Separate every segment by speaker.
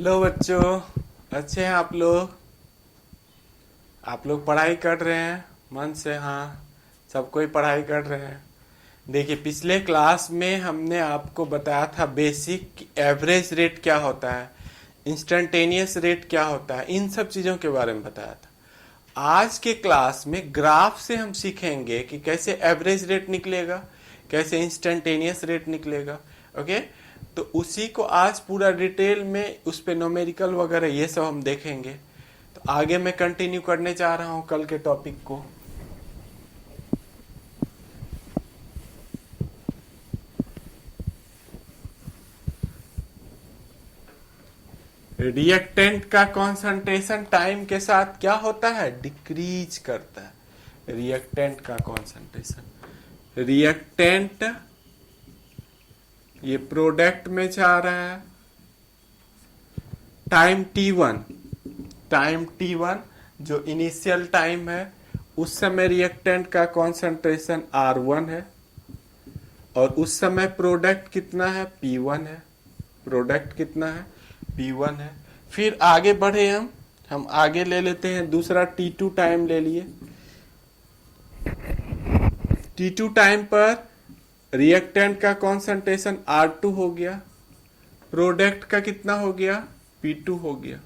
Speaker 1: Hello बच्चों। अच्छे हैं आप लोग पढ़ाई कर रहे हैं मन से? हाँ, सब कोई पढ़ाई कर रहे हैं। देखिए, पिछले क्लास में हमने आपको बताया था बेसिक एवरेज रेट क्या होता है, इंस्टेंटेनियस रेट क्या होता है, इन सब चीज़ों के बारे में बताया था। आज के क्लास में ग्राफ से हम सीखेंगे कि कैसे एवरेज रेट निकलेगा, कैसे इंस्टेंटेनियस रेट निकलेगा। ओके, तो उसी को आज पूरा डिटेल में उस पे न्यूमेरिकल वगैरह ये सब हम देखेंगे। तो आगे मैं कंटिन्यू करने जा रहा हूँ कल के टॉपिक को। रिएक्टेंट का कॉन्सेंट्रेशन टाइम के साथ क्या होता है? डिक्रीज करता है। रिएक्टेंट का कॉन्सेंट्रेशन, रिएक्टेंट ये प्रोडक्ट में जा रहा है। टाइम t1 जो इनिशियल टाइम है, उस समय रिएक्टेंट का कॉन्सेंट्रेशन R1 है और उस समय प्रोडक्ट कितना है? P1 है। प्रोडक्ट कितना है? P1 है। फिर आगे बढ़े हम आगे ले लेते हैं, दूसरा T2 टाइम ले लिए। T2 टाइम पर रिएक्टेंट का कॉन्सेंट्रेशन R2 हो गया, प्रोडक्ट का कितना हो गया? P2 हो गया।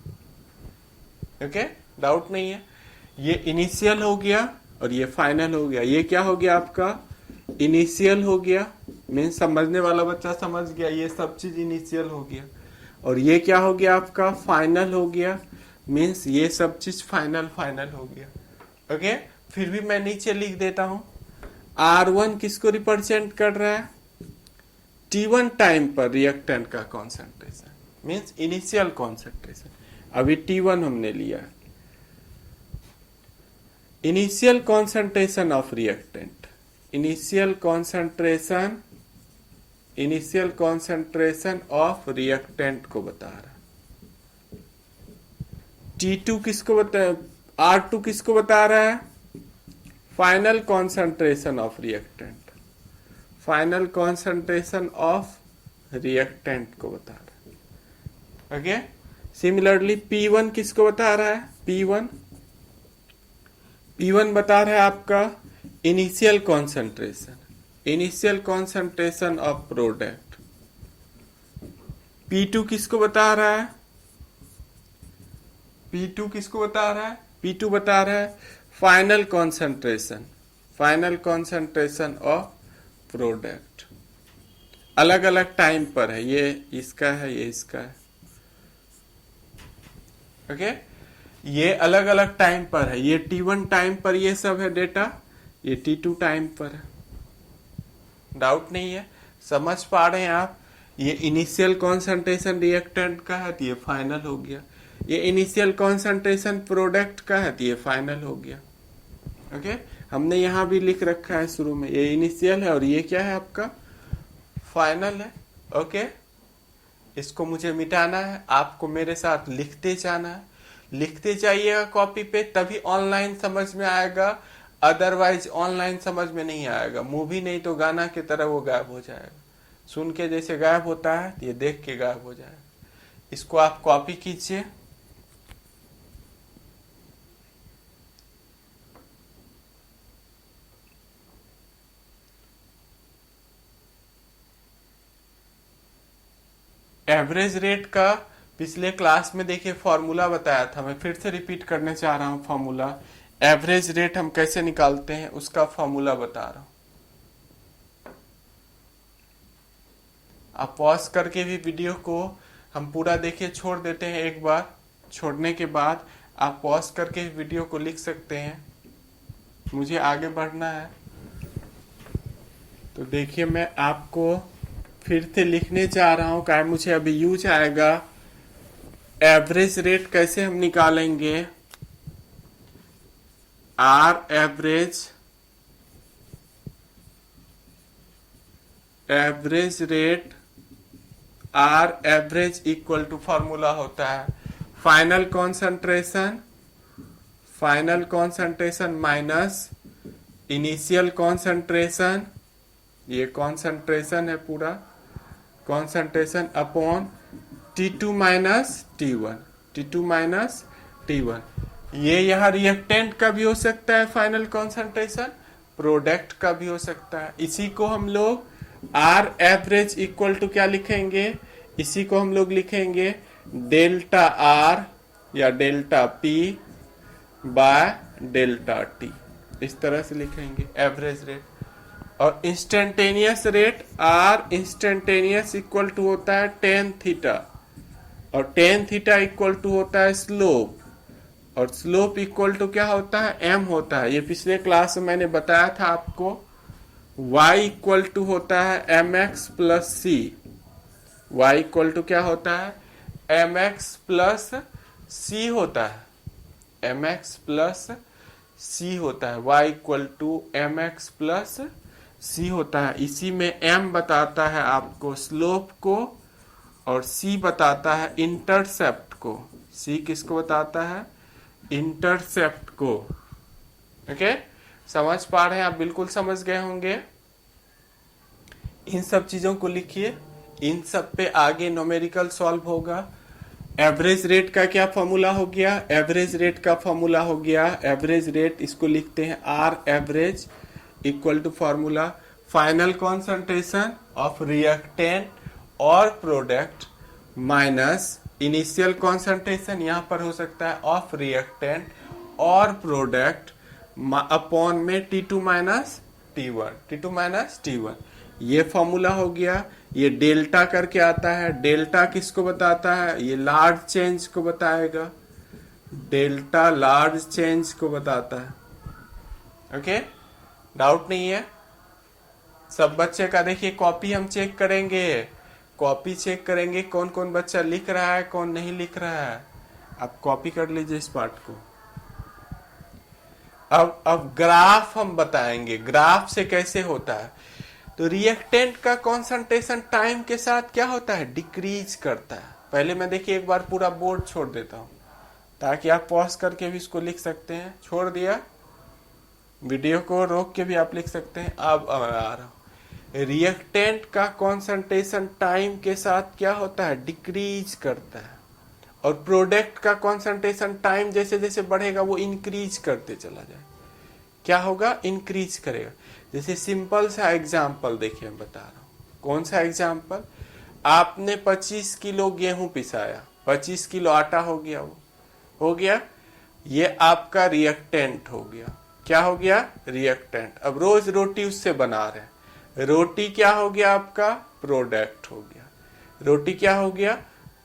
Speaker 1: ओके, डाउट नहीं है। ये इनिशियल हो गया और ये फाइनल हो गया। ये क्या हो गया आपका? इनिशियल हो गया, मीन समझने वाला बच्चा समझ गया, ये सब चीज इनिशियल हो गया। और ये क्या हो गया आपका? फाइनल हो गया, मीन्स ये सब चीज फाइनल हो गया। ओके, फिर भी मैं नीचे लिख देता हूं। R1 किसको रिप्रेजेंट कर रहा है? T1 टाइम पर रिएक्टेंट का कॉन्सेंट्रेशन, मीन्स इनिशियल कॉन्सेंट्रेशन। अभी T1 हमने लिया है। Initial concentration of reactant, initial concentration of reactant को बता रहा है। T2 किसको बता, R2 किसको बता रहा है? Final concentration of reactant, final concentration of reactant को बता रहा है। ओके, सिमिलरली P1 किसको बता रहा है? P1 बता रहा है आपका initial concentration of product. P2 किसको बता रहा है? P2 बता रहा है फाइनल कॉन्सेंट्रेशन ऑफ प्रोडक्ट। अलग अलग टाइम पर है, ये इसका है, ये इसका है। ओके, ये अलग अलग टाइम पर है। ये T1 टाइम पर ये सब है डेटा, ये T2 टाइम पर है। डाउट नहीं है, समझ पा रहे हैं आप? ये इनिशियल कॉन्सेंट्रेशन रिएक्टेंट का है तो ये फाइनल हो गया, ये इनिशियल कॉन्सेंट्रेशन प्रोडक्ट का है तो ये फाइनल हो गया। ओके, हमने यहां भी लिख रखा है शुरू में, ये इनिशियल है और ये क्या है आपका? फाइनल है। ओके, इसको मुझे मिटाना है, आपको मेरे साथ लिखते जाना है। लिखते जाइएगा कॉपी पे, तभी ऑनलाइन समझ में आएगा, अदरवाइज ऑनलाइन समझ में नहीं आएगा। मूवी नहीं तो गाना की तरह वो गायब हो जाएगा। सुन के जैसे गायब होता है, ये देख के गायब हो जाएगा। इसको आप कॉपी कीजिए। एवरेज रेट का पिछले क्लास में देखिए फॉर्मूला बताया था, मैं फिर से रिपीट करने चाह रहा हूं। फॉर्मूला एवरेज रेट हम कैसे निकालते हैं उसका फॉर्मूला बता रहा हूं। आप पॉज करके भी वीडियो को हम पूरा देखिए, छोड़ देते हैं एक बार, छोड़ने के बाद आप पॉज करके वीडियो को लिख सकते हैं। मुझे आगे बढ़ना है तो देखिए मैं आपको फिर से लिखने जा रहा हूं, क्या मुझे अभी यूज आएगा। एवरेज रेट कैसे हम निकालेंगे? R average rate, R average equal to formula होता है final concentration minus initial concentration, ये कॉन्सेंट्रेशन है पूरा, concentration upon T2 minus T1 ये यहाँ रिएक्टेंट का भी हो सकता है फाइनल कॉन्सेंट्रेशन, प्रोडक्ट का भी हो सकता है। इसी को हम लोग R एवरेज इक्वल टू क्या लिखेंगे, इसी को हम लोग लिखेंगे डेल्टा R या delta P by delta T, इस तरह से लिखेंगे एवरेज रेट। और instantaneous rate R instantaneous equal to होता है टेन थीटा, और टेन थीटा इक्वल टू होता है स्लोप, और स्लोप इक्वल टू क्या होता है, m होता है। ये पिछले क्लास में मैंने बताया था आपको। y इक्वल टू होता है mx plus c, y equal to क्या होता है, mx प्लस c होता है, mx प्लस c होता है, y equal to mx plus c होता है। इसी में m बताता है आपको स्लोप को, और c बताता है इंटरसेप्ट को। c किसको बताता है, इंटरसेप्ट को। ओके, समझ पा रहे हैं आप, बिल्कुल समझ गए होंगे। इन सब चीजों को लिखिए, इन सब पे आगे न्यूमेरिकल सॉल्व होगा। एवरेज रेट का क्या फॉर्मूला हो गया, एवरेज रेट का फॉर्मूला हो गया, एवरेज रेट इसको लिखते हैं R average equal to formula final concentration of reactant और प्रोडक्ट माइनस इनिशियल कॉन्सेंट्रेशन, यहां पर हो सकता है ऑफ रिएक्टेंट और प्रोडक्ट अपॉन में T2 माइनस T1, ये फॉर्मूला हो गया। ये डेल्टा करके आता है, डेल्टा किसको बताता है, ये लार्ज चेंज को बताएगा, डेल्टा लार्ज चेंज को बताता है। ओके, डाउट नहीं है सब बच्चे का। देखिए कॉपी हम चेक करेंगे, कॉपी चेक करेंगे कौन कौन बच्चा लिख रहा है कौन नहीं लिख रहा है। आप कॉपी कर लीजिए इस पार्ट को। अब ग्राफ हम बताएंगे, ग्राफ से कैसे होता है। तो रिएक्टेंट का कॉन्सेंट्रेशन टाइम के साथ क्या होता है, डिक्रीज करता है। पहले मैं देखिए एक बार पूरा बोर्ड छोड़ देता हूं ताकि आप पॉज करके भी इसको लिख सकते हैं। छोड़ दिया, वीडियो को रोक के भी आप लिख सकते हैं। अब आ रहा हूं, रिएक्टेंट का कॉन्सेंट्रेशन टाइम के साथ क्या होता है, डिक्रीज करता है, और प्रोडक्ट का कॉन्सेंट्रेशन टाइम जैसे जैसे बढ़ेगा वो इंक्रीज करते चला जाए। क्या होगा, इंक्रीज करेगा। जैसे सिंपल सा एग्जांपल देखिए, मैं बता रहा हूं। कौन सा एग्जांपल, आपने 25 किलो गेहूं पिसाया, 25 किलो आटा हो गया, वो हो गया, ये आपका रिएक्टेंट हो गया। क्या हो गया, रिएक्टेंट। अब रोज रोटी उससे बना रहे हैं, रोटी क्या हो गया आपका, प्रोडक्ट हो गया। रोटी क्या हो गया,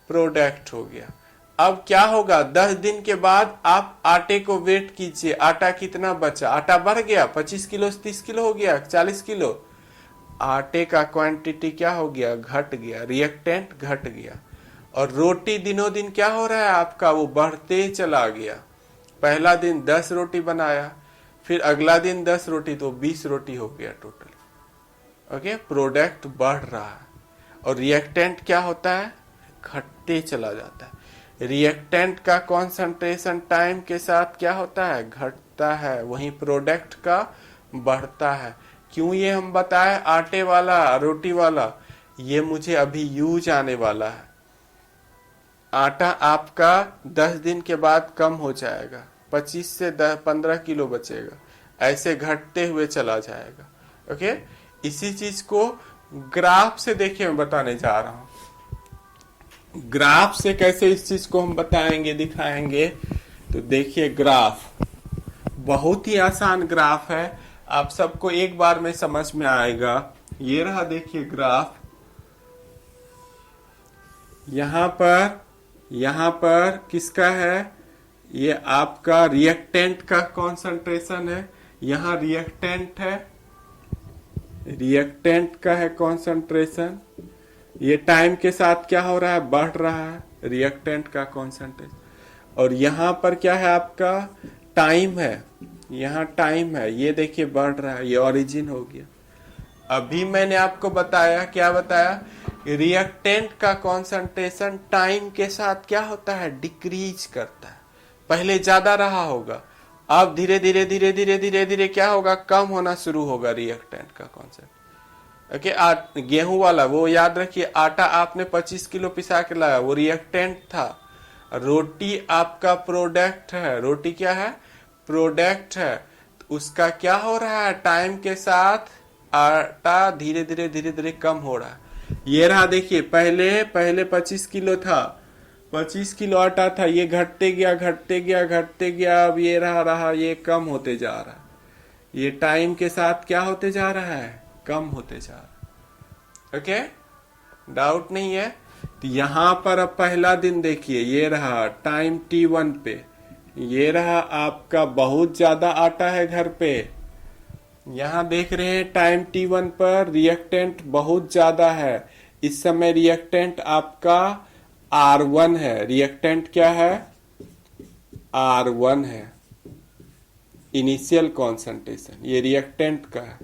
Speaker 1: प्रोडक्ट हो गया। अब क्या होगा, 10 दिन के बाद आप आटे को वेट कीजिए, आटा कितना बचा, आटा बढ़ गया, 25 किलो से 30 किलो हो गया, 40 किलो। आटे का क्वांटिटी क्या हो गया, घट गया, रिएक्टेंट घट गया। और रोटी दिनों दिन क्या हो रहा है आपका, वो बढ़ते चला गया। पहला दिन 10 रोटी बनाया, फिर अगला दिन 10 रोटी, तो 20 रोटी हो गया टोटल। ओके, प्रोडक्ट बढ़ रहा है, और रिएक्टेंट क्या होता है, घटते चला जाता है। रिएक्टेंट का कॉन्सेंट्रेशन टाइम के साथ क्या होता है, घटता है, वहीं प्रोडक्ट का बढ़ता है। क्यों ये हम बताए, आटे वाला रोटी वाला, ये मुझे अभी यूज आने वाला है। आटा आपका 10 दिन के बाद कम हो जाएगा, 25 से 15 किलो बचेगा, ऐसे घटते हुए चला जाएगा। ओके, इसी चीज को ग्राफ से देखिए मैं बताने जा रहा हूं। ग्राफ से कैसे इस चीज को हम बताएंगे, दिखाएंगे। तो देखिए ग्राफ बहुत ही आसान ग्राफ है, आप सबको एक बार में समझ में आएगा। ये रहा, देखिए ग्राफ। यहां पर किसका है, ये आपका रिएक्टेंट का कॉन्सेंट्रेशन है। यहां रिएक्टेंट है, रिएक्टेंट का है कॉन्सेंट्रेशन। ये टाइम के साथ क्या हो रहा है, बढ़ रहा है रिएक्टेंट का कॉन्सेंट्रेशन। और यहां पर क्या है आपका, टाइम है, यहां टाइम है, ये देखिए बढ़ रहा है, ये ओरिजिन हो गया। अभी मैंने आपको बताया, क्या बताया, रिएक्टेंट का कॉन्सेंट्रेशन टाइम के साथ क्या होता है, डिक्रीज करता है। पहले ज्यादा रहा होगा, अब धीरे धीरे धीरे धीरे धीरे धीरे क्या होगा, कम होना शुरू होगा रिएक्टेंट का कॉन्सेंट्रेशन। ओके, गेहूं वाला वो याद रखिए, आटा आपने 25 किलो पिसा के लाया, वो रिएक्टेंट था। रोटी आपका प्रोडक्ट है, रोटी क्या है, प्रोडक्ट है। तो उसका क्या हो रहा है, टाइम के साथ आटा धीरे धीरे कम हो रहा है। ये रहा देखिए, पहले पहले 25 किलो था, 25 किलो आटा था, ये घटते गया, अब ये रहा ये कम होते जा रहा है। ये टाइम के साथ क्या होते जा रहा है, कम होते जा रहा है। ओके, डाउट नहीं है। तो यहां पर अब पहला दिन देखिए, ये रहा टाइम T1 पे, ये रहा आपका बहुत ज्यादा आटा है घर पे। यहां देख रहे हैं टाइम T1 पर रिएक्टेंट बहुत ज्यादा है। इस समय रिएक्टेंट आपका R1 है। रिएक्टेंट क्या है, R1 है, इनिशियल कॉन्सेंट्रेशन, ये रिएक्टेंट का है।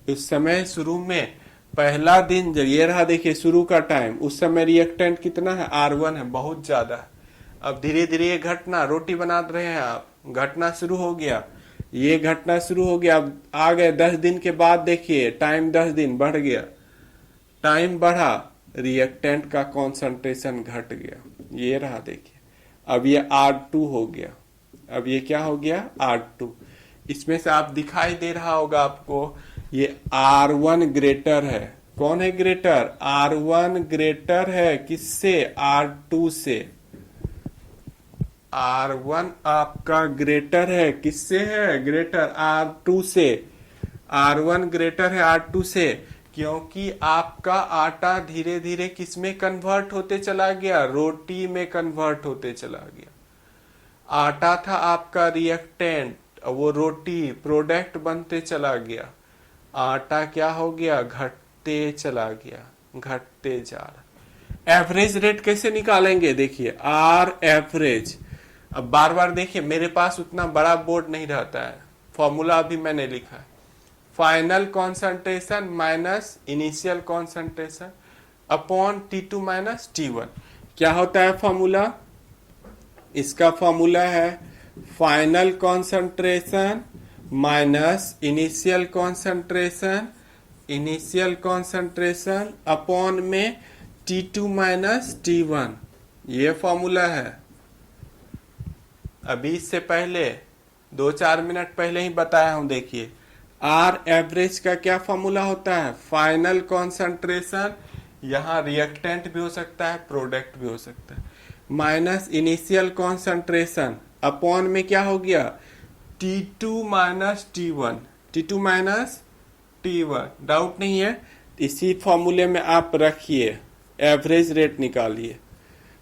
Speaker 1: इस समय शुरू में पहला दिन जब ये रहा देखिए शुरू का टाइम, उस समय रिएक्टेंट कितना है, R1 है, बहुत ज्यादा है। अब धीरे धीरे ये घटना, रोटी बना रहे हैं आप, घटना शुरू हो गया, ये घटना शुरू हो गया। अब आ गए 10 दिन के बाद, देखिए टाइम 10 दिन बढ़ गया, टाइम बढ़ा, रिएक्टेंट का कॉन्सेंट्रेशन घट गया, ये रहा देखिए। अब ये R2 हो गया, अब ये क्या हो गया, R2। इसमें से आप दिखाई दे रहा होगा आपको, ये R1 ग्रेटर है। कौन है ग्रेटर, R1 ग्रेटर है किससे, R2 से। R1 आपका ग्रेटर है किससे, है ग्रेटर R2 से। R1 ग्रेटर है R2 से, क्योंकि आपका आटा धीरे धीरे किस में कन्वर्ट होते चला गया, रोटी में कन्वर्ट होते चला गया। आटा था आपका रिएक्टेंट, वो रोटी प्रोडक्ट बनते चला गया। आटा क्या हो गया, घटते चला गया, घटते जा रहा। एवरेज रेट कैसे निकालेंगे, देखिए आर एवरेज। अब बार बार देखिए, मेरे पास उतना बड़ा बोर्ड नहीं रहता है, फॉर्मूला अभी मैंने लिखा है, final concentration minus initial concentration upon T2 minus T1। क्या होता है फॉर्मूला, इसका फॉर्मूला है final concentration minus initial concentration upon में T2 माइनस T1, ये फॉर्मूला है। अभी इससे पहले 2-4 मिनट पहले ही बताया हूं, देखिए आर एवरेज का क्या फॉर्मूला होता है, फाइनल कॉन्सेंट्रेशन, यहां रिएक्टेंट भी हो सकता है प्रोडक्ट भी हो सकता है, माइनस इनिशियल कॉन्सेंट्रेशन अपॉन में क्या हो गया, T2 minus T1, T2 minus T1। Doubt नहीं है, इसी फॉर्मूले में आप रखिए, एवरेज रेट निकालिए।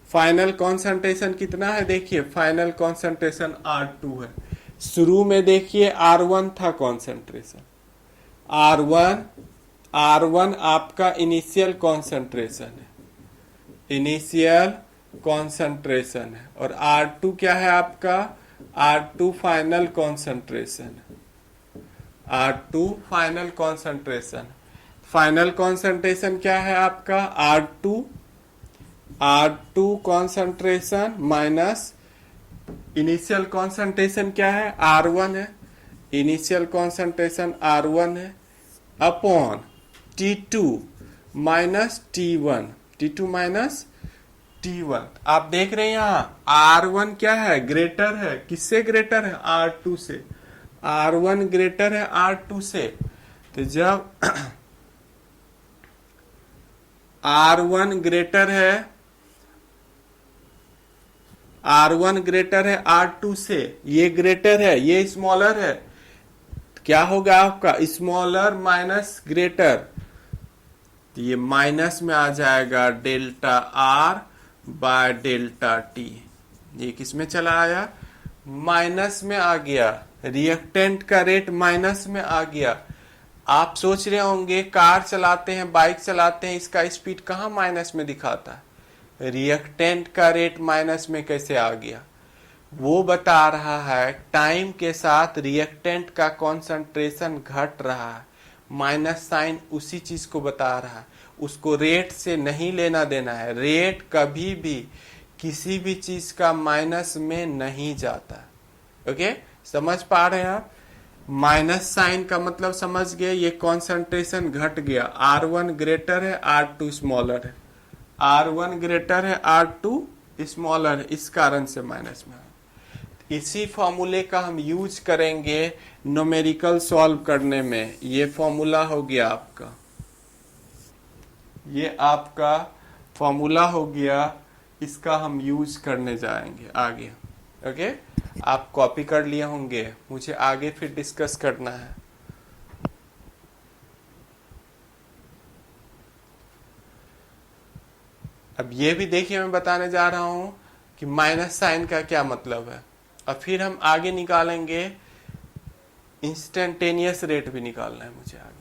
Speaker 1: फाइनल कॉन्सेंट्रेशन कितना है, देखिए फाइनल कॉन्सेंट्रेशन R2 है। शुरू में देखिए R1 था कॉन्सेंट्रेशन, R1 आपका इनिशियल कॉन्सेंट्रेशन है, इनिशियल कॉन्सेंट्रेशन है, और R2 क्या है आपका, R2 final concentration, R2 final concentration. Final concentration क्या है आपका, R2 concentration minus initial concentration क्या है, R1 है, इनिशियल कॉन्सेंट्रेशन R1 है, upon T2 minus T1, T2 minus T1। आप देख रहे हैं यहां R1 क्या है, ग्रेटर है, किससे ग्रेटर है, R2 से। R1 ग्रेटर है R2 से, तो जब R1 ग्रेटर है, R1 ग्रेटर है R2 से, ये ग्रेटर है, ये स्मॉलर है, क्या होगा आपका, स्मॉलर माइनस ग्रेटर, तो ये माइनस में आ जाएगा delta R bye delta T। ये किस में चला आया, माइनस में आ गया, रिएक्टेंट का रेट माइनस में आ गया। आप सोच रहे होंगे कार चलाते हैं, बाइक चलाते हैं, इसका स्पीड कहाँ माइनस में दिखाता है, रिएक्टेंट का रेट माइनस में कैसे आ गया, वो बता रहा है टाइम के साथ रिएक्टेंट का कॉन्सेंट्रेशन घट रहा है। माइनस साइन उसी चीज को बता रहा है, उसको रेट से नहीं लेना देना है। रेट कभी भी किसी भी चीज का माइनस में नहीं जाता। ओके, समझ पा रहे हैं आप। माइनस साइन का मतलब समझ गए, ये कॉन्सेंट्रेशन घट गया, R1 ग्रेटर है R2 स्मॉलर है, R1 ग्रेटर है R2 स्मॉलर है, इस कारण से माइनस में है। इसी फॉर्मूले का हम यूज करेंगे न्यूमेरिकल सॉल्व करने में। ये फॉर्मूला हो गया आपका, ये आपका फॉर्मूला हो गया, इसका हम यूज करने जाएंगे आगे। ओके, आप कॉपी कर लिए होंगे, मुझे आगे फिर डिस्कस करना है। अब ये भी देखिए, मैं बताने जा रहा हूं कि माइनस साइन का क्या मतलब है, और फिर हम आगे निकालेंगे, इंस्टेंटेनियस रेट भी निकालना है मुझे आगे।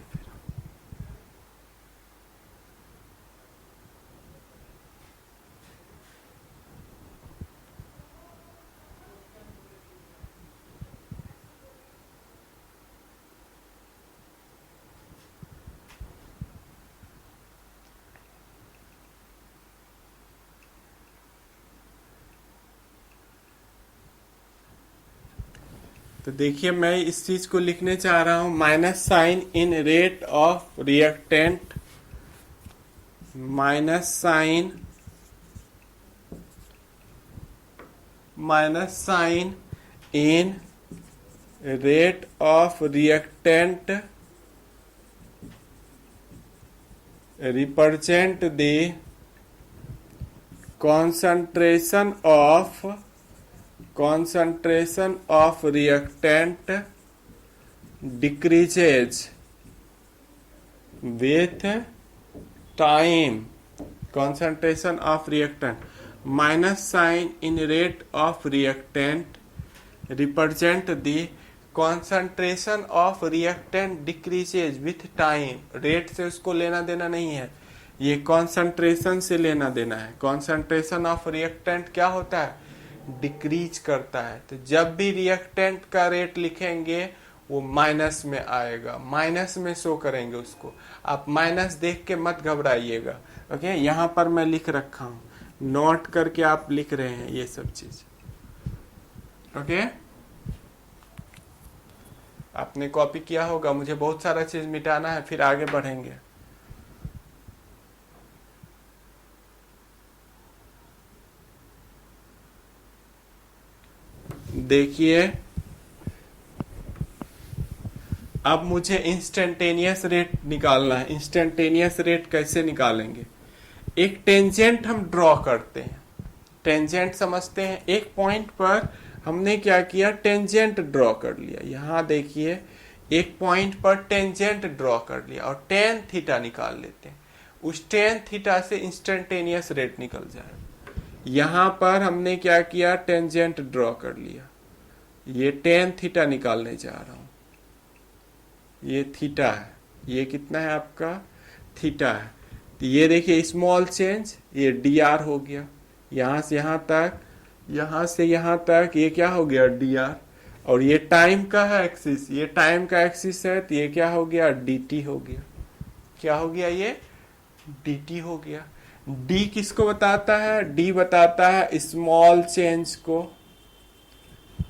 Speaker 1: तो देखिए, मैं इस चीज को लिखने चाह रहा हूं, minus sign in rate of reactant, minus sign in rate of reactant represent the concentration of reactant decreases with time. Concentration of reactant, minus sign in rate of reactant represent the concentration of reactant decreases with time. Rate से उसको लेना देना नहीं है, ये concentration से लेना देना है। कॉन्सेंट्रेशन ऑफ रिएक्टेंट क्या होता है, डिक्रीज करता है। तो जब भी रिएक्टेंट का रेट लिखेंगे वो माइनस में आएगा, माइनस में शो करेंगे उसको। आप माइनस देख के मत घबराइएगा। ओके, यहाँ पर मैं लिख रखा हूँ, नोट करके आप लिख रहे हैं ये सब चीज। ओके, आपने कॉपी किया होगा, मुझे बहुत सारा चीज मिटाना है, फिर आगे बढ़ेंगे। देखिए, अब मुझे इंस्टेंटेनियस रेट निकालना है। इंस्टेंटेनियस रेट कैसे निकालेंगे, एक टेंजेंट हम ड्रॉ करते हैं। टेंजेंट समझते हैं, एक पॉइंट पर हमने क्या किया, टेंजेंट ड्रॉ कर लिया। यहां देखिए, एक पॉइंट पर टेंजेंट ड्रॉ कर लिया और टेन थीटा निकाल लेते हैं। उस टेन थीटा से इंस्टेंटेनियस रेट निकल जाए। यहां पर हमने क्या किया, टेंजेंट ड्रॉ कर लिया, ये टेन थीटा निकालने जा रहा हूं। ये थीटा है, ये कितना है आपका, थीटा है। तो ये देखिए स्मॉल चेंज, ये डी आर हो गया, यहां से यहां तक, यहां से यहां तक, ये क्या हो गया, डी आर। और ये टाइम का है एक्सिस, ये टाइम का एक्सिस है, तो ये क्या हो गया, डी टी हो गया। क्या हो गया, ये डी टी हो गया। डी किसको बताता है, डी बताता है स्मॉल चेंज को,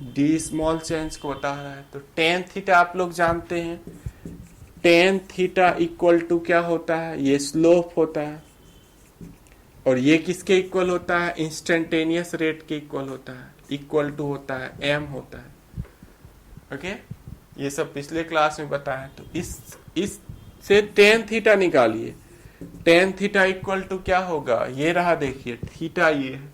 Speaker 1: डी स्मॉल चेंज को बता रहा है। तो टेन थीटा आप लोग जानते हैं, टेन थीटा इक्वल टू क्या होता है, ये स्लोप होता है। और ये किसके इक्वल होता है, इंस्टेंटेनियस रेट के इक्वल होता है, इक्वल टू होता है, एम होता है। ओके, ये सब पिछले क्लास में बताया। तो इस से टेन थीटा निकालिए। टेन थीटा इक्वल टू क्या होगा, ये रहा, देखिए थीटा ये है,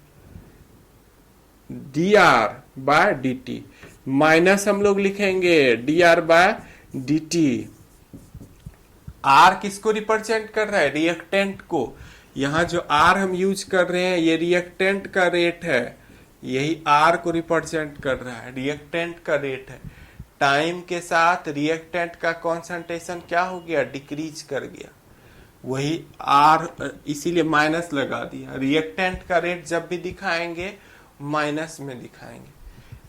Speaker 1: D R by D T, minus हम लोग लिखेंगे D R by D T. R किसको रिप्रेजेंट कर रहा है, रिएक्टेंट को। यहां जो आर हम यूज कर रहे हैं, ये रिएक्टेंट का रेट है, यही आर को रिप्रेजेंट कर रहा है, रिएक्टेंट का रेट है। टाइम के साथ रिएक्टेंट का कॉन्सेंट्रेशन क्या हो गया, डिक्रीज कर गया, वही आर, इसीलिए माइनस लगा दिया। रिएक्टेंट का रेट जब भी दिखाएंगे माइनस में दिखाएंगे,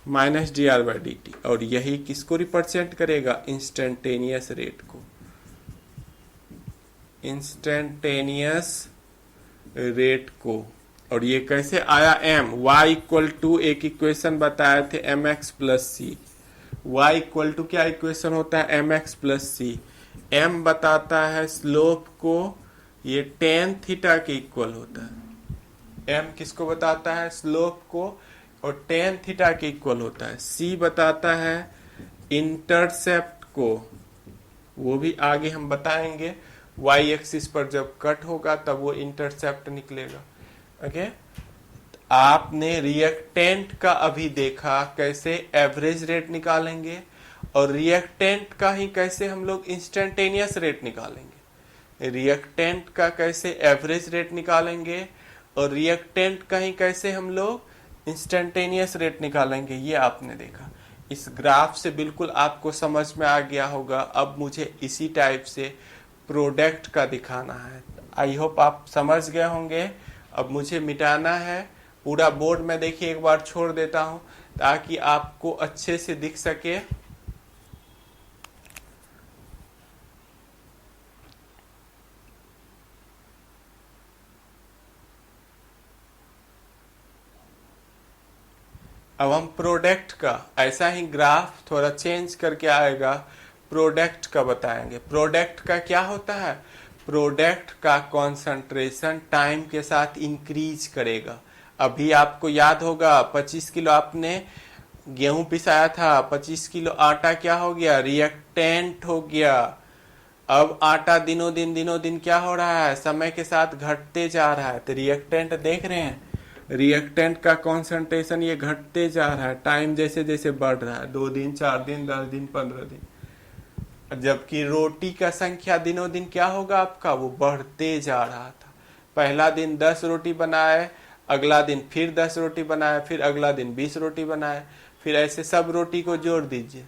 Speaker 1: minus D R by D T. और यही किसको रिप्रेजेंट करेगा, इंस्टेंटेनियस रेट को, इंस्टेंटेनियस रेट को। और ये कैसे आया, एम, वाई इक्वल टू, एक इक्वेशन बताए थे M X plus C, y equal to क्या इक्वेशन होता है, M X plus C. m बताता है स्लोप को, ये टेन थीटा के इक्वल होता है। m किसको बताता है, स्लोप को, और टेन थीटा के इक्वल होता है। c बताता है इंटरसेप्ट को, वो भी आगे हम बताएंगे, y एक्सिस पर जब कट होगा तब वो इंटरसेप्ट निकलेगा। ओके, आपने रिएक्टेंट का अभी देखा कैसे एवरेज रेट निकालेंगे, और रिएक्टेंट का ही कैसे हम लोग इंस्टेंटेनियस रेट निकालेंगे। रिएक्टेंट का कैसे एवरेज रेट निकालेंगे, और रिएक्टेंट का ही कैसे हम लोग इंस्टेंटेनियस रेट निकालेंगे, ये आपने देखा। इस ग्राफ से बिल्कुल आपको समझ में आ गया होगा। अब मुझे इसी टाइप से प्रोडक्ट का दिखाना है। आई होप आप समझ गए होंगे। अब मुझे मिटाना है पूरा बोर्ड में, देखिए एक बार छोड़ देता हूं ताकि आपको अच्छे से दिख सके। अब हम प्रोडक्ट का, ऐसा ही ग्राफ थोड़ा चेंज करके आएगा, प्रोडक्ट का बताएंगे। प्रोडक्ट का क्या होता है, प्रोडक्ट का कंसंट्रेशन टाइम के साथ इंक्रीज करेगा। अभी आपको याद होगा 25 किलो आपने गेहूं पिसाया था, 25 किलो आटा क्या हो गया, रिएक्टेंट हो गया। अब आटा दिनों दिन क्या हो रहा है, समय के साथ घटते जा रहा है। तो रिएक्टेंट देख रहे हैं, रिएक्टेंट का कंसंट्रेशन ये घटते जा रहा है टाइम जैसे जैसे बढ़ रहा है, 2 दिन 4 दिन 10 दिन 15 दिन। जबकि रोटी का संख्या दिनों दिन क्या होगा आपका, वो बढ़ते जा रहा था। पहला दिन 10 रोटी बनाए, अगला दिन फिर 10 रोटी बनाए, फिर अगला दिन 20 रोटी बनाए, फिर ऐसे सब रोटी को जोड़ दीजिए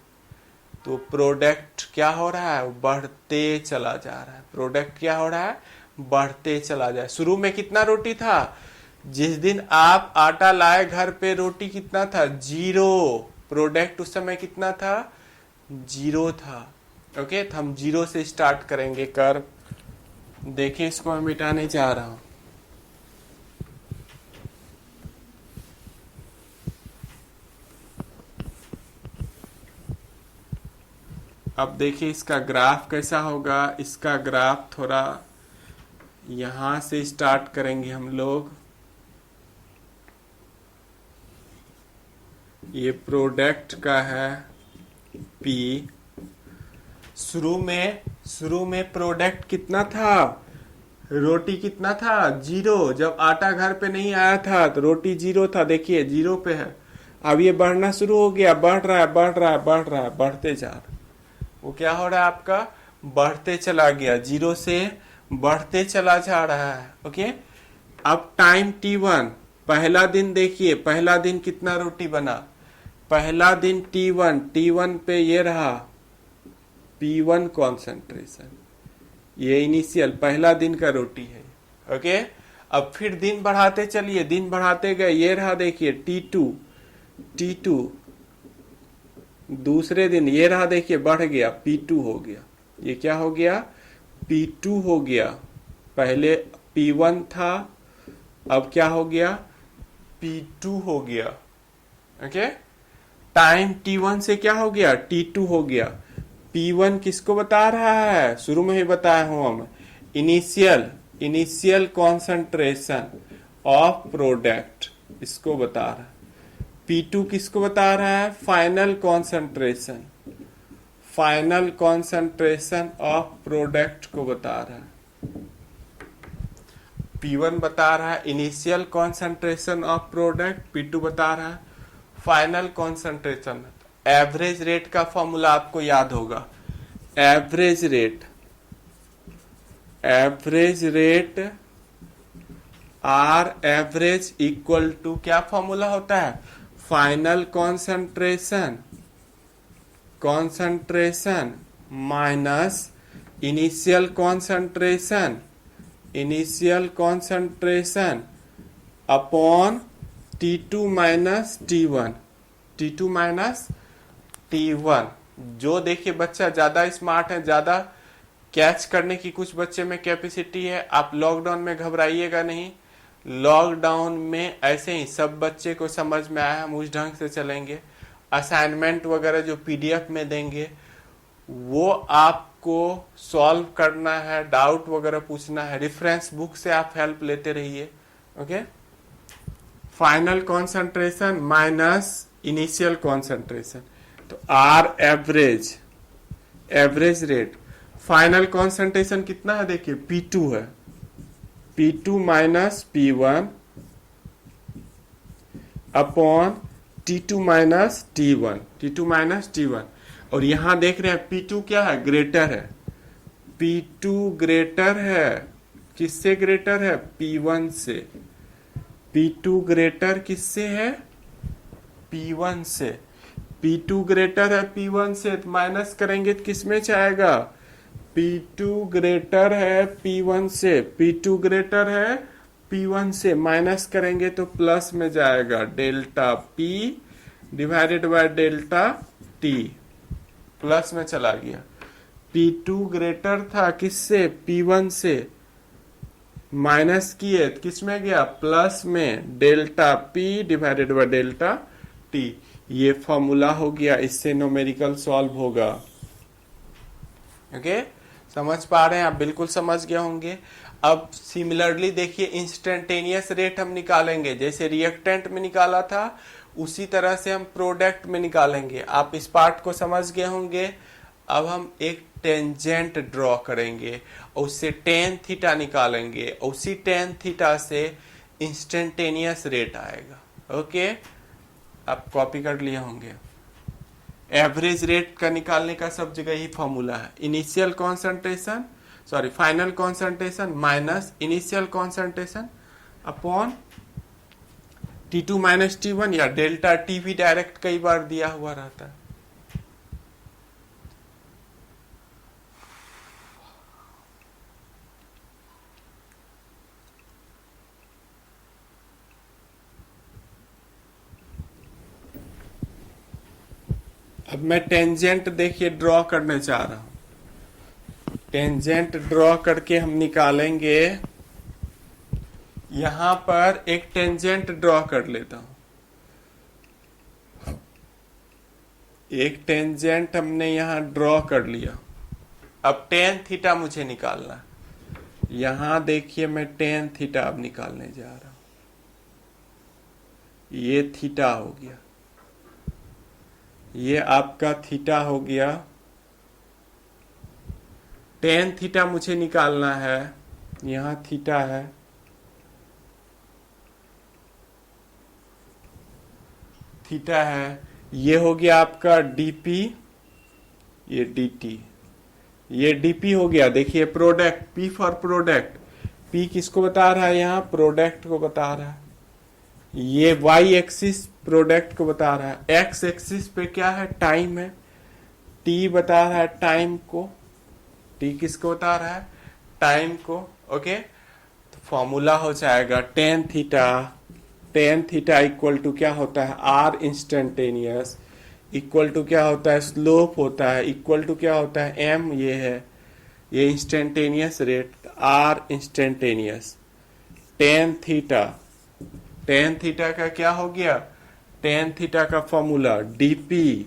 Speaker 1: तो प्रोडक्ट क्या हो रहा है, बढ़ते चला जा रहा है। प्रोडक्ट क्या हो रहा है, बढ़ते चला जाए। शुरू में कितना रोटी था, जिस दिन आप आटा लाए घर पे रोटी कितना था, 0। प्रोडक्ट उस समय कितना था, 0 था। ओके, तो हम 0 से स्टार्ट करेंगे कर। देखिए इसको मैं मिटाने जा रहा हूं। अब देखिए इसका ग्राफ कैसा होगा। इसका ग्राफ थोड़ा यहां से स्टार्ट करेंगे हम लोग। ये प्रोडक्ट का है P। शुरू में प्रोडक्ट कितना था, रोटी कितना था, 0। जब आटा घर पे नहीं आया था तो रोटी 0 था, देखिए 0 पे है। अब ये बढ़ना शुरू हो गया, बढ़ रहा है बढ़ते जा रहा है। वो क्या हो रहा है आपका, बढ़ते चला गया, 0 से बढ़ते चला जा रहा है। ओके, अब टाइम T1, पहला दिन देखिए, पहला दिन कितना रोटी बना, पहला दिन T1 पे ये रहा P1 कॉन्सेंट्रेशन, ये इनिशियल पहला दिन का रोटी है। ओके, अब फिर दिन बढ़ाते चलिए, दिन बढ़ाते गए, ये रहा देखिए T2 दूसरे दिन, ये रहा देखिए बढ़ गया, P2 हो गया। ये क्या हो गया, P2 हो गया। पहले P1 था, अब क्या हो गया, P2 हो गया। ओके, टाइम T1 से क्या हो गया, T2 हो गया। P1 किसको बता रहा है, शुरू में ही बताया हूं हम, इनिशियल कॉन्सेंट्रेशन ऑफ प्रोडक्ट, इसको बता रहा है। P2 किसको बता रहा है, फाइनल कॉन्सेंट्रेशन ऑफ प्रोडक्ट को बता रहा है। P1 बता रहा है initial concentration of product, P2 बता रहा है फाइनल कॉन्सेंट्रेशन। एवरेज रेट का फॉर्मूला आपको याद होगा, average rate R average equal to क्या फॉर्मूला होता है, final concentration minus initial concentration upon T2 minus T1। जो देखिए बच्चा ज्यादा स्मार्ट है, ज्यादा कैच करने की कुछ बच्चे में कैपेसिटी है, आप लॉकडाउन में घबराइएगा नहीं। लॉकडाउन में ऐसे ही सब बच्चे को समझ में आया, हम उस ढंग से चलेंगे। असाइनमेंट वगैरह जो पीडीएफ में देंगे वो आपको सॉल्व करना है, डाउट वगैरह पूछना है, रेफरेंस बुक से आप हेल्प लेते रहिए। Okay, final concentration minus initial concentration, तो R average, average rate. Final concentration कितना है देखिए, P2 है, P2 minus P1 upon T2 minus T1, T2 minus T1। और यहां देख रहे हैं P2 क्या है, ग्रेटर है, P2 ग्रेटर है, किससे ग्रेटर है, P1 से। P2 ग्रेटर किससे है, P1 से। P2 ग्रेटर है P1 से, तो माइनस करेंगे तो किस में जाएगा, P2 ग्रेटर है P1 से, P2 ग्रेटर है P1 से, माइनस करेंगे तो प्लस में जाएगा, delta P divided by delta T, plus में चला गया। P2 ग्रेटर था किससे, P1 से, माइनस किए तो किस में गया, प्लस में, delta P divided by delta T। ये फॉर्मूला हो गया, इससे न्यूमेरिकल सॉल्व होगा। ओके, समझ पा रहे हैं आप, बिल्कुल समझ गए होंगे। अब सिमिलरली देखिए इंस्टेंटेनियस रेट हम निकालेंगे, जैसे रिएक्टेंट में निकाला था उसी तरह से हम प्रोडक्ट में निकालेंगे। आप इस पार्ट को समझ गए होंगे। अब हम एक टेंजेंट ड्रॉ करेंगे और उससे टेन थीटा निकालेंगे, और उसी टेन थीटा से इंस्टेंटेनियस रेट आएगा। ओके, आप कॉपी कर लिए होंगे। एवरेज रेट का निकालने का सब जगह ही फॉर्मूला है, initial concentration, sorry final concentration minus initial concentration upon T2 minus T1, या डेल्टा T भी डायरेक्ट कई बार दिया हुआ रहता है। अब मैं टेंजेंट देखिए ड्रॉ करने चाह रहा हूं। टेंजेंट ड्रॉ करके हम निकालेंगे, यहां पर एक टेंजेंट ड्रॉ कर लेता हूं। एक टेंजेंट हमने यहां ड्रॉ कर लिया। अब टेन थीटा मुझे निकालना, यहां देखिए मैं टेन थीटा अब निकालने जा रहा हूं। ये थीटा हो गया, ये आपका थीटा हो गया। टेन थीटा मुझे निकालना है, यहां थीटा है, थीटा है। ये हो गया आपका डीपी, ये डीटी, ये डीपी हो गया। देखिए product, P for product, P किसको बता रहा है, यहां प्रोडक्ट को बता रहा है। ये वाई एक्सिस प्रोडक्ट को बता रहा है, एक्स एक्सिस पे क्या है, टाइम है, टी बता रहा है टाइम को, टी किसको बता रहा है, टाइम को। ओके, तो फॉर्मूला हो जाएगा ten theta, ten theta equal to क्या होता है, आर इंस्टेंटेनियस, इक्वल टू क्या होता है, स्लोप होता है, इक्वल टू क्या होता है, एम, ये है, ये instantaneous rate, are instantaneous, ten theta. Ten theta का क्या हो गया, टेन थीटा का फॉर्मूला डीपी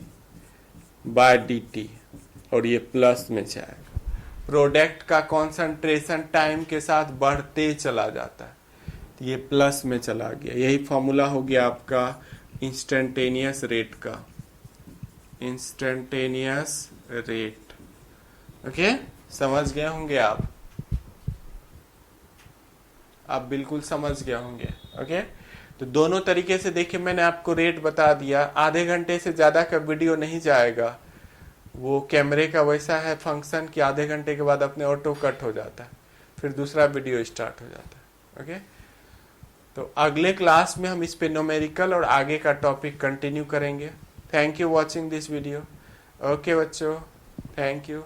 Speaker 1: बाय डीटी, और ये प्लस में जाएगा। प्रोडक्ट का कॉन्सेंट्रेशन टाइम के साथ बढ़ते चला जाता है, तो ये प्लस में चला गया। यही फॉर्मूला हो गया आपका इंस्टेंटेनियस रेट का, इंस्टेंटेनियस रेट। ओके, समझ गए होंगे आप बिल्कुल समझ गए होंगे। ओके, तो दोनों तरीके से देखिए मैंने आपको रेट बता दिया। आधे घंटे से ज्यादा का वीडियो नहीं जाएगा, वो कैमरे का वैसा है फंक्शन कि आधे घंटे के बाद अपने ऑटो कट हो जाता है, फिर दूसरा वीडियो स्टार्ट हो जाता है। ओके, तो अगले क्लास में हम इस पे न्यूमेरिकल और आगे का टॉपिक कंटिन्यू करेंगे। Thank you watching this video. Okay बच्चों, थैंक यू।